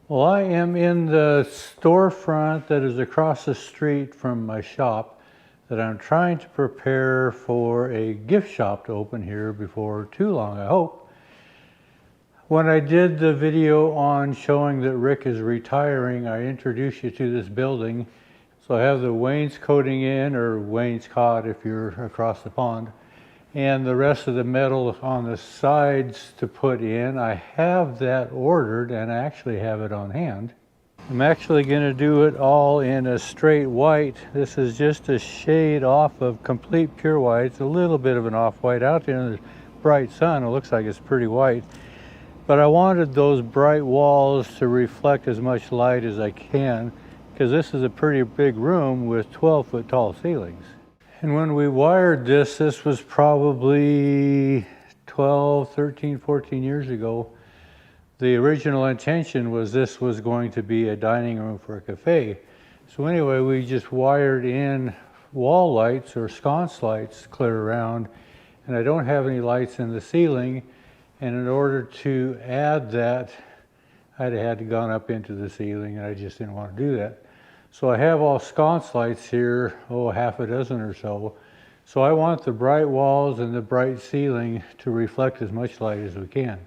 Well, I am in the storefront that is across the street from my shop that I'm trying to prepare for a gift shop to open here before too long, I hope. When I did the video on showing that Rick is retiring, I introduced you to this building. So I have the wainscoting in, or wainscot if you're across the pond, and the rest of the metal on the sides to put in. I have that ordered and I actually have it on hand. I'm actually going to do it all in a straight white. This is just a shade off of complete pure white. It's a little bit of an off-white. Out there in the bright sun, it looks like it's pretty white. But I wanted those bright walls to reflect as much light as I can, because this is a pretty big room with 12-foot tall ceilings. And when we wired this was probably 12, 13, 14 years ago. The original intention was this was going to be a dining room for a cafe. So anyway, we just wired in wall lights or sconce lights clear around, and I don't have any lights in the ceiling. And in order to add that, I'd had to gone up into the ceiling, and I just didn't want to do that. So I have all sconce lights here, half a dozen or so. So I want the bright walls and the bright ceiling to reflect as much light as we can.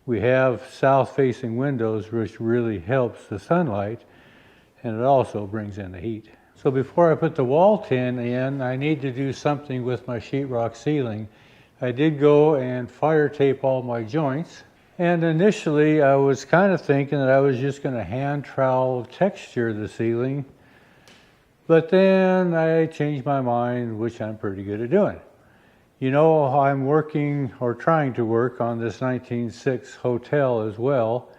We have south-facing windows, which really helps the sunlight, and it also brings in the heat. So before I put the wall tin in, I need to do something with my sheetrock ceiling. I did go and fire tape all my joints. And initially, I was kind of thinking that I was just going to hand trowel texture the ceiling. But then I changed my mind, which I'm pretty good at doing. You know, I'm working or trying to work on this 1906 hotel as well.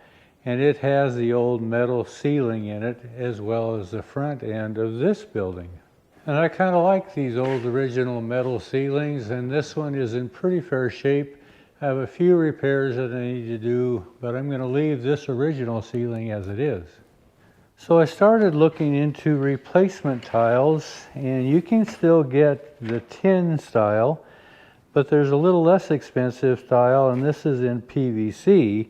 And it has the old metal ceiling in it, as well as the front end of this building. And I kind of like these old original metal ceilings, and this one is in pretty fair shape. I have a few repairs that I need to do, but I'm going to leave this original ceiling as it is. So I started looking into replacement tiles, and you can still get the tin style, but there's a little less expensive style, and this is in PVC.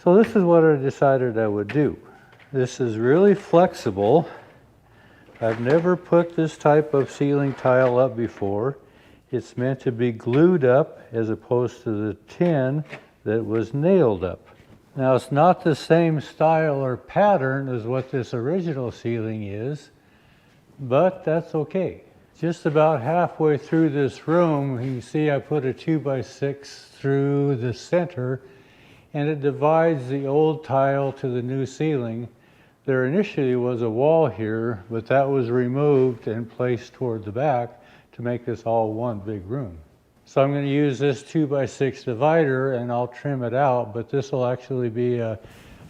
So this is what I decided I would do. This is really flexible. I've never put this type of ceiling tile up before. It's meant to be glued up as opposed to the tin that was nailed up. Now, it's not the same style or pattern as what this original ceiling is, but that's okay. Just about halfway through this room, you can see I put a 2x6 through the center, and it divides the old tile to the new ceiling. There initially was a wall here, but that was removed and placed toward the back to make this all one big room. So I'm going to use this 2x6 divider, and I'll trim it out, but this will actually be a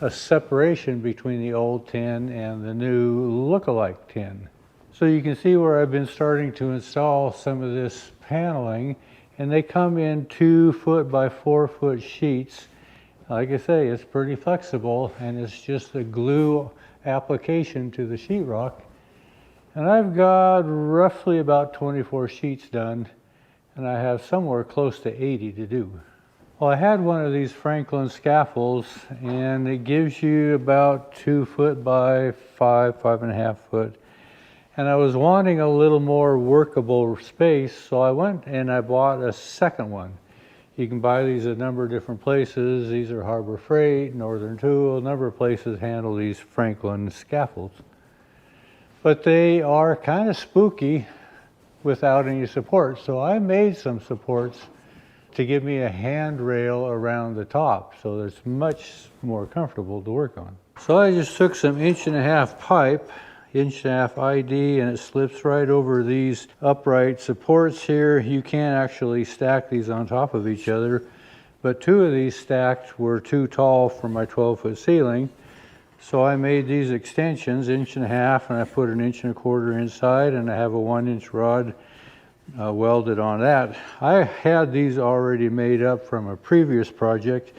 separation between the old tin and the new look-alike tin. So you can see where I've been starting to install some of this paneling, and they come in 2-foot by 4-foot sheets. Like I say, it's pretty flexible, and it's just a glue application to the sheetrock. And I've got roughly about 24 sheets done, and I have somewhere close to 80 to do. Well, I had one of these Franklin scaffolds, and it gives you about 2-foot by 5.5 foot. And I was wanting a little more workable space, so I went and I bought a second one. You can buy these at a number of different places. These are Harbor Freight, Northern Tool, a number of places handle these Franklin scaffolds. But they are kind of spooky without any support. So I made some supports to give me a handrail around the top, so it's much more comfortable to work on. So I just took some 1.5-inch pipe, 1.5-inch ID, and it slips right over these upright supports here. You can't actually stack these on top of each other, but 2 of these stacked were too tall for my 12-foot ceiling. So I made these extensions, 1.5 inches, and I put an 1.25 inches inside, and I have a 1-inch rod welded on that. I had these already made up from a previous project.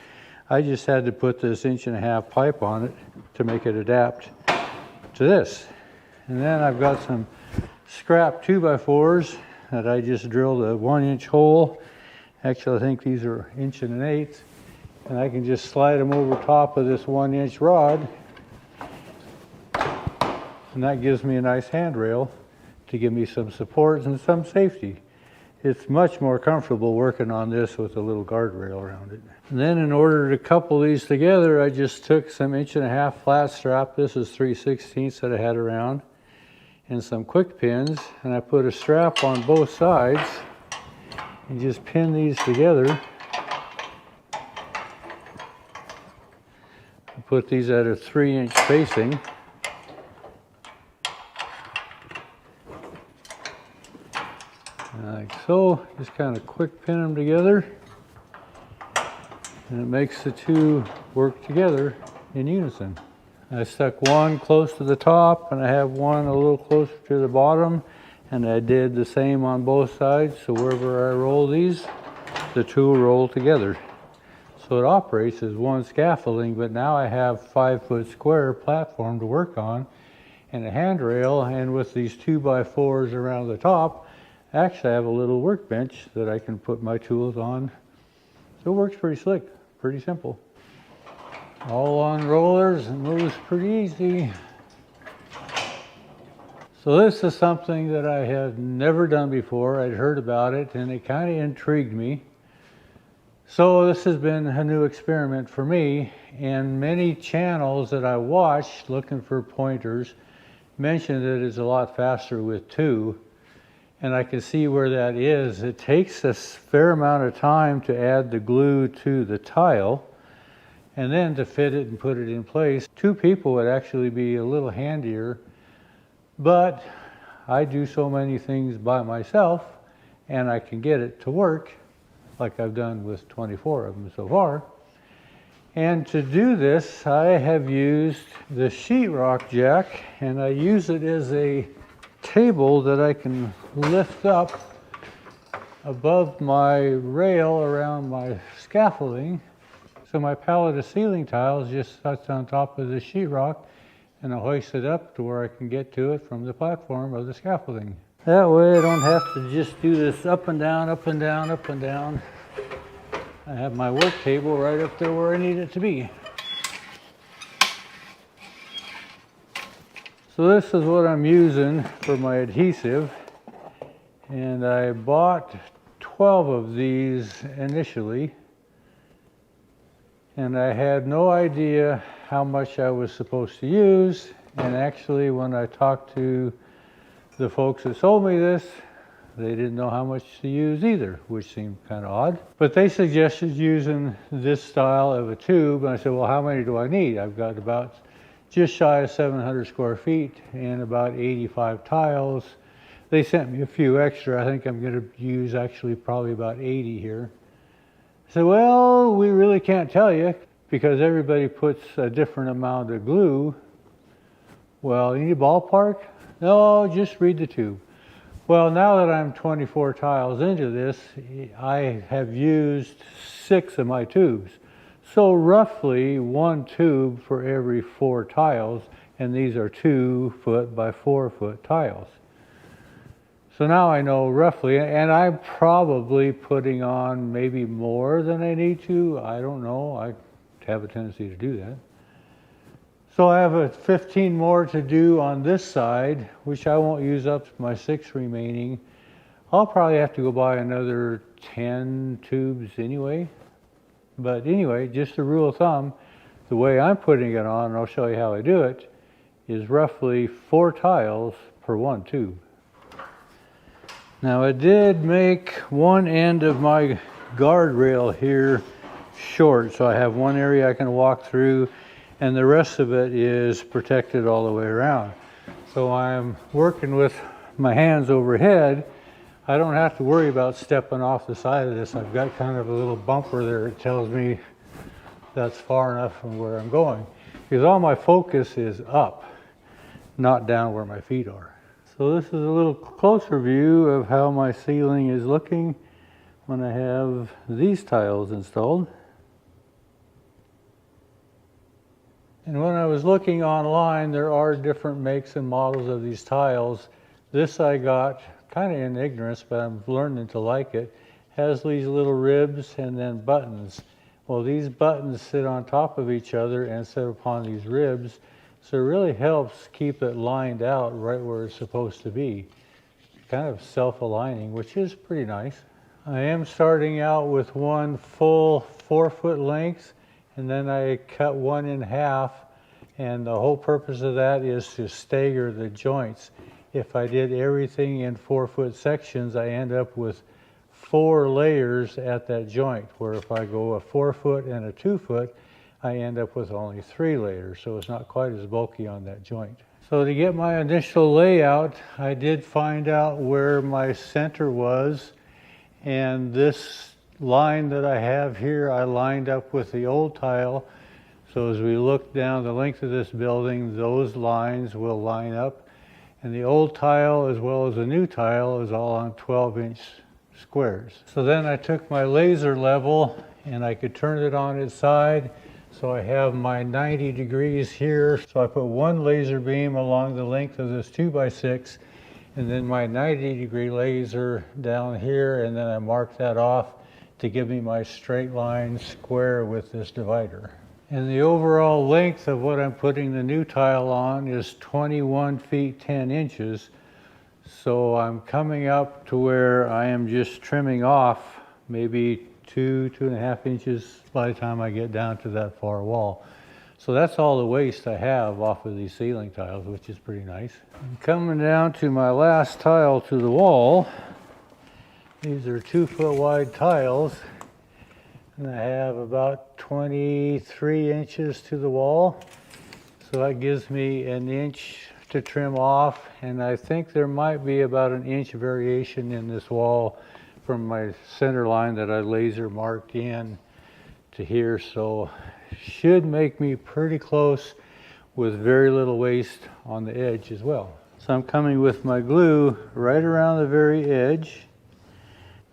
I just had to put this 1.5-inch pipe on it to make it adapt to this. And then I've got some scrap 2x4s that I just drilled a 1-inch hole. Actually, I think these are 1 1/8 inches. And I can just slide them over top of this 1-inch rod. And that gives me a nice handrail to give me some support and some safety. It's much more comfortable working on this with a little guardrail around it. And then in order to couple these together, I just took some 1.5-inch flat strap. This is 3/16 that I had around, and some quick pins. And I put a strap on both sides and just pin these together. I put these at a 3-inch spacing. Like so, just kind of quick pin them together, and it makes the two work together in unison. I stuck one close to the top, and I have one a little closer to the bottom, and I did the same on both sides, so wherever I roll these, the two roll together. So it operates as one scaffolding, but now I have 5-foot square platform to work on, and a handrail, and with these 2x4s around the top, actually I have a little workbench that I can put my tools on. So it works pretty slick, pretty simple. All on rollers and moves pretty easy. So this is something that I had never done before. I'd heard about it and it kind of intrigued me. So this has been a new experiment for me, and many channels that I watched looking for pointers mentioned that it's a lot faster with two. And I can see where that is. It takes a fair amount of time to add the glue to the tile and then to fit it and put it in place. 2 people would actually be a little handier, but I do so many things by myself and I can get it to work like I've done with 24 of them so far. And to do this, I have used the sheetrock jack, and I use it as a table that I can lift up above my rail around my scaffolding. So my pallet of ceiling tiles just sits on top of the sheetrock, and I hoist it up to where I can get to it from the platform of the scaffolding. That way I don't have to just do this up and down, up and down, up and down. I have my work table right up there where I need it to be. So this is what I'm using for my adhesive, and I bought 12 of these initially, and I had no idea how much I was supposed to use, and actually when I talked to the folks that sold me this, they didn't know how much to use either, which seemed kind of odd. But they suggested using this style of a tube, and I said, well, how many do I need? I've got about just shy of 700 square feet and about 85 tiles. They sent me a few extra. I think I'm going to use actually probably about 80 here. I said, well, we really can't tell you because everybody puts a different amount of glue. Well, any ballpark? No, just read the tube. Well, now that I'm 24 tiles into this, I have used 6 of my tubes. So roughly 1 tube for every 4 tiles, and these are 2-foot by 4-foot tiles. So now I know roughly, and I'm probably putting on maybe more than I need to. I don't know. I have a tendency to do that. So I have a 15 more to do on this side, which I won't use up my 6 remaining. I'll probably have to go buy another 10 tubes anyway. But anyway, just a rule of thumb, the way I'm putting it on, and I'll show you how I do it, is roughly 4 tiles per 1 tube. Now I did make one end of my guardrail here short, so I have one area I can walk through, and the rest of it is protected all the way around. So I'm working with my hands overhead. I don't have to worry about stepping off the side of this. I've got kind of a little bumper there that tells me that's far enough from where I'm going, because all my focus is up, not down where my feet are. So this is a little closer view of how my ceiling is looking when I have these tiles installed. And when I was looking online, there are different makes and models of these tiles. This I got kind of in ignorance, but I'm learning to like it. Has these little ribs and then buttons. Well, these buttons sit on top of each other and sit upon these ribs, so it really helps keep it lined out right where it's supposed to be. Kind of self-aligning, which is pretty nice. I am starting out with one full 4-foot length, and then I cut one in half, and the whole purpose of that is to stagger the joints. If I did everything in 4-foot sections, I end up with 4 layers at that joint, where if I go a 4-foot and a 2-foot, I end up with only 3 layers, so it's not quite as bulky on that joint. So to get my initial layout, I did find out where my center was, and this line that I have here, I lined up with the old tile. So as we look down the length of this building, those lines will line up, and the old tile as well as the new tile is all on 12-inch squares. So then I took my laser level and I could turn it on its side. So I have my 90 degrees here. So I put one laser beam along the length of this 2x6, and then my 90-degree laser down here, and then I mark that off to give me my straight line square with this divider. And the overall length of what I'm putting the new tile on is 21 feet 10 inches. So I'm coming up to where I am just trimming off maybe 2.5 inches by the time I get down to that far wall. So that's all the waste I have off of these ceiling tiles, which is pretty nice. I'm coming down to my last tile to the wall. These are 2-foot wide tiles, and I have about 23 inches to the wall. So that gives me an inch to trim off, and I think there might be about an inch variation in this wall from my center line that I laser marked in to here, so should make me pretty close with very little waste on the edge as well. So I'm coming with my glue right around the very edge.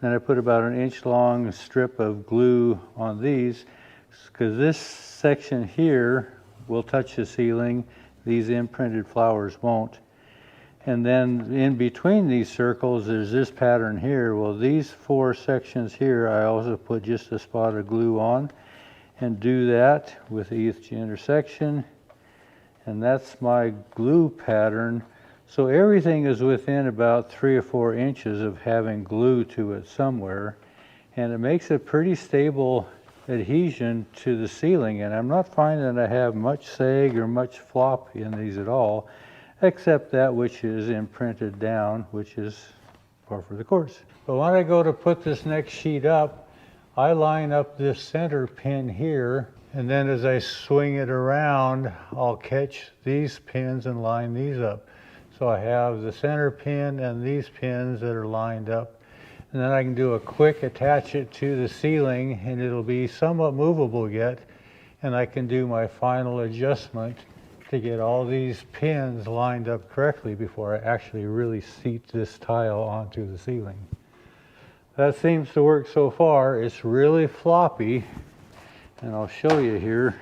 Then I put about an inch long strip of glue on these, because this section here will touch the ceiling. These imprinted flowers won't. And then in between these circles, there's this pattern here. Well, these 4 sections here, I also put just a spot of glue on, and do that with each intersection. And that's my glue pattern. So everything is within about 3 or 4 inches of having glue to it somewhere. And it makes a pretty stable adhesion to the ceiling, and I'm not finding that I have much sag or much flop in these at all, except that which is imprinted down, which is par for the course. But when I go to put this next sheet up, I line up this center pin here, and then as I swing it around, I'll catch these pins and line these up. So I have the center pin and these pins that are lined up. And then I can do a quick attach it to the ceiling, and it'll be somewhat movable yet. And I can do my final adjustment to get all these pins lined up correctly before I actually really seat this tile onto the ceiling. That seems to work so far. It's really floppy, and I'll show you here.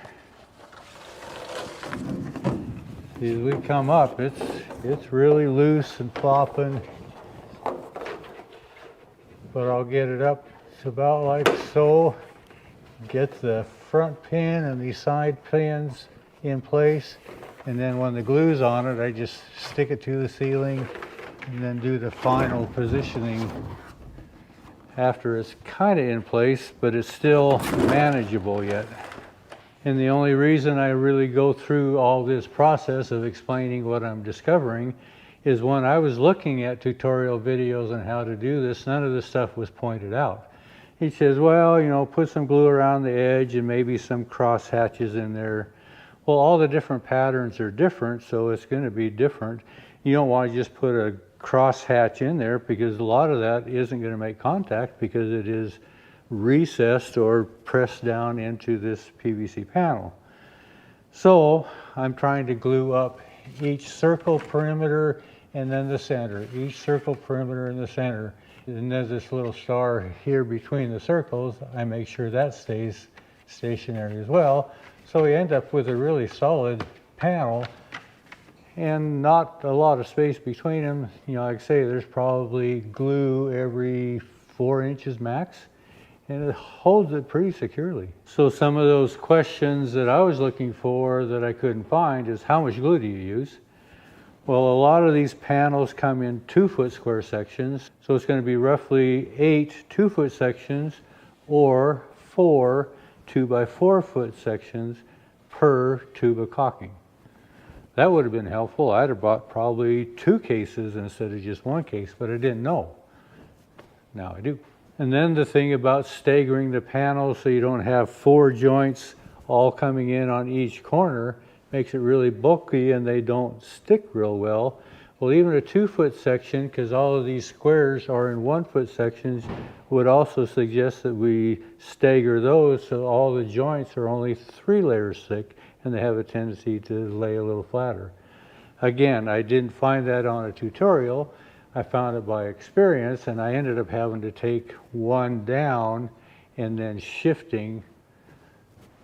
As we come up, it's really loose and flopping. But I'll get it up to about like so. Get the front pin and the side pins in place, and then when the glue's on it, I just stick it to the ceiling and then do the final positioning after it's kind of in place, but it's still manageable yet. And the only reason I really go through all this process of explaining what I'm discovering is when I was looking at tutorial videos on how to do this, none of this stuff was pointed out. He says, well, you know, put some glue around the edge and maybe some cross hatches in there. Well, all the different patterns are different, so it's going to be different. You don't want to just put a cross hatch in there, because a lot of that isn't going to make contact because it is recessed or pressed down into this PVC panel. So I'm trying to glue up each circle perimeter and then the center, each circle perimeter in the center. And there's this little star here between the circles. I make sure that stays stationary as well. So we end up with a really solid panel and not a lot of space between them. You know, like I say, there's probably glue every 4 inches max. and it holds it pretty securely. So some of those questions that I was looking for that I couldn't find is how much glue do you use? Well, a lot of these panels come in 2-foot square sections, so it's going to be roughly 8 2-foot sections or 4 2x4-foot sections per tube of caulking. That would have been helpful. I'd have bought probably 2 cases instead of just 1 case, but I didn't know. Now I do. And then the thing about staggering the panels so you don't have 4 joints all coming in on each corner makes it really bulky and they don't stick real well. Well, even a 2-foot section, because all of these squares are in 1-foot sections, would also suggest that we stagger those so all the joints are only 3 layers thick and they have a tendency to lay a little flatter. Again, I didn't find that on a tutorial. I found it by experience, and I ended up having to take one down and then shifting,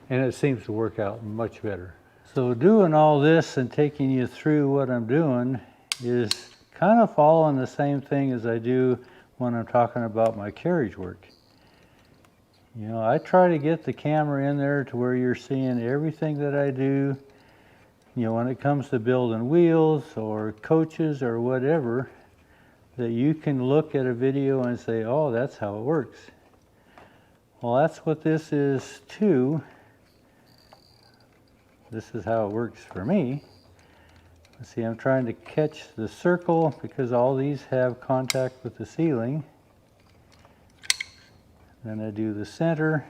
and it seems to work out much better. So doing all this and taking you through what I'm doing is kind of following the same thing as I do when I'm talking about my carriage work. You know, I try to get the camera in there to where you're seeing everything that I do. You know, when it comes to building wheels or coaches or whatever, that you can look at a video and say, oh, that's how it works. Well, that's what this is too. This is how it works for me. Let's see, I'm trying to catch the circle because all these have contact with the ceiling. Then I do the center.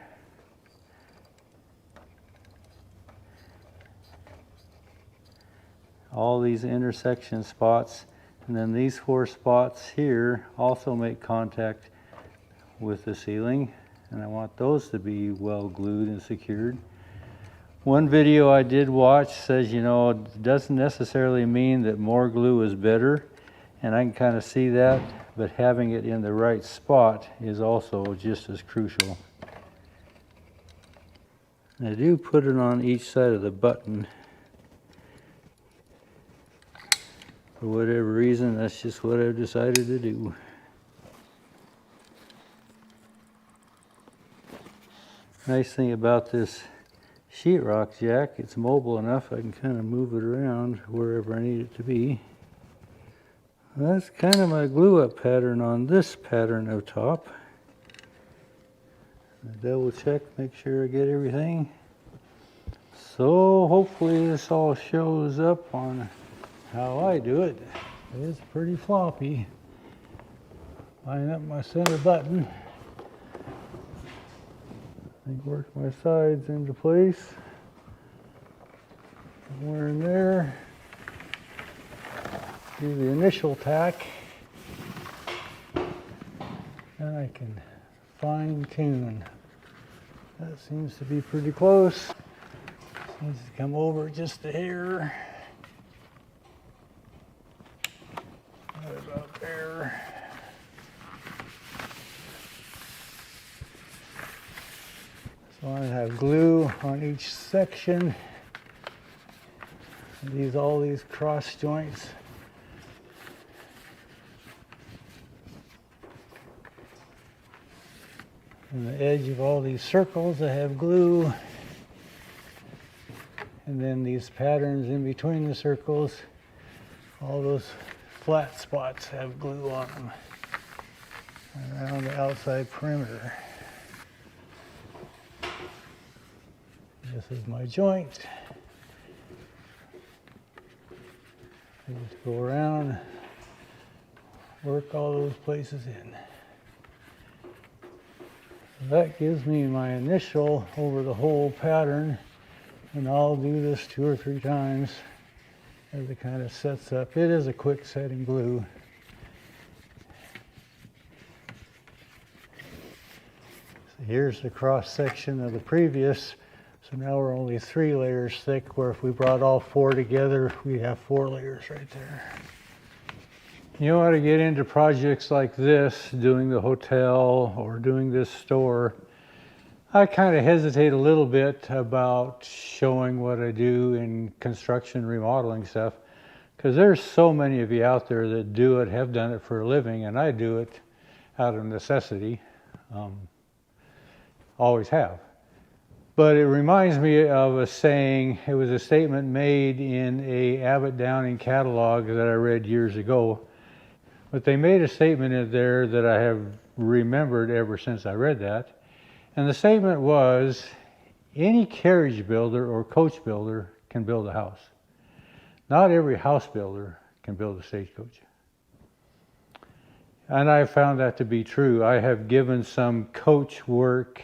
All these intersection spots. And then these 4 spots here also make contact with the ceiling. And I want those to be well glued and secured. One video I did watch says, you know, it doesn't necessarily mean that more glue is better. And I can kind of see that, but having it in the right spot is also just as crucial. I do put it on each side of the button. For whatever reason, that's just what I've decided to do. Nice thing about this sheetrock jack, it's mobile enough I can kind of move it around wherever I need it to be. That's kind of my glue up pattern on this pattern of top. Double check, make sure I get everything. So hopefully this all shows up on how I do it. It's pretty floppy. Line up my center button. Work my sides into place. Somewhere in there. Do the initial tack. Then I can fine tune. That seems to be pretty close. Needs to come over just a hair. Right about there. So I have glue on each section. All these cross joints. On the edge of all these circles I have glue. And then these patterns in between the circles, all those flat spots have glue on them around the outside perimeter. This is my joint. I just go around, work all those places in. So that gives me my initial over the whole pattern, and I'll do this 2 or 3 times as it kind of sets up. It is a quick setting glue. So here's the cross section of the previous. So now we're only 3 layers thick, where if we brought all 4 together, we'd have 4 layers right there. You know how to get into projects like this, doing the hotel or doing this store. I kind of hesitate a little bit about showing what I do in construction remodeling stuff, because there's so many of you out there that do it, have done it for a living, and I do it out of necessity. always have. But it reminds me of a saying. It was a statement made in a Abbott Downing catalog that I read years ago. But they made a statement in there that I have remembered ever since I read that. And the statement was, any carriage builder or coach builder can build a house. Not every house builder can build a stagecoach. And I found that to be true. I have given some coach work,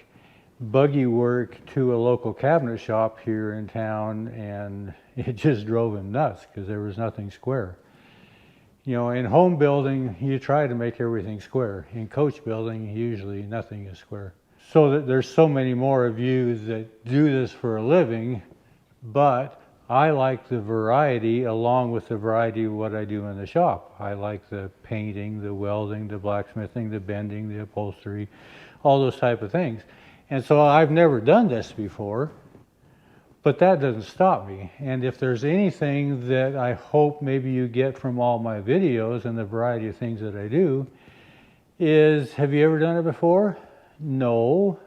buggy work to a local cabinet shop here in town, and it just drove him nuts because there was nothing square. You know, in home building, you try to make everything square. In coach building, usually nothing is square. So that there's so many more of you that do this for a living, but I like the variety along with the variety of what I do in the shop. I like the painting, the welding, the blacksmithing, the bending, the upholstery, all those type of things. And so I've never done this before, but that doesn't stop me. And if there's anything that I hope maybe you get from all my videos and the variety of things that I do is, have you ever done it before? No,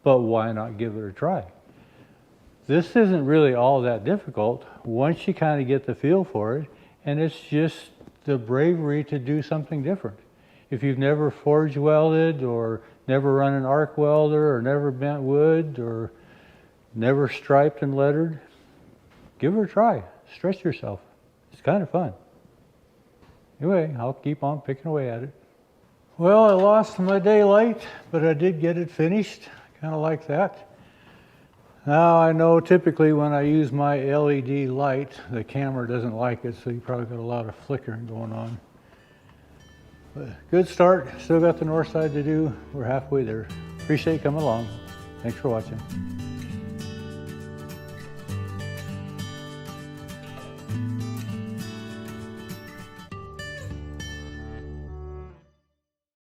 but why not give it a try? This isn't really all that difficult once you kind of get the feel for it, and it's just the bravery to do something different. If you've never forge welded or never run an arc welder or never bent wood or never striped and lettered, give it a try. Stretch yourself. It's kind of fun. Anyway, I'll keep on picking away at it. Well, I lost my daylight, but I did get it finished. Kind of like that. Now I know typically when I use my LED light, the camera doesn't like it, so you probably got a lot of flickering going on. But good start. Still got the north side to do. We're halfway there. Appreciate you coming along. Thanks for watching.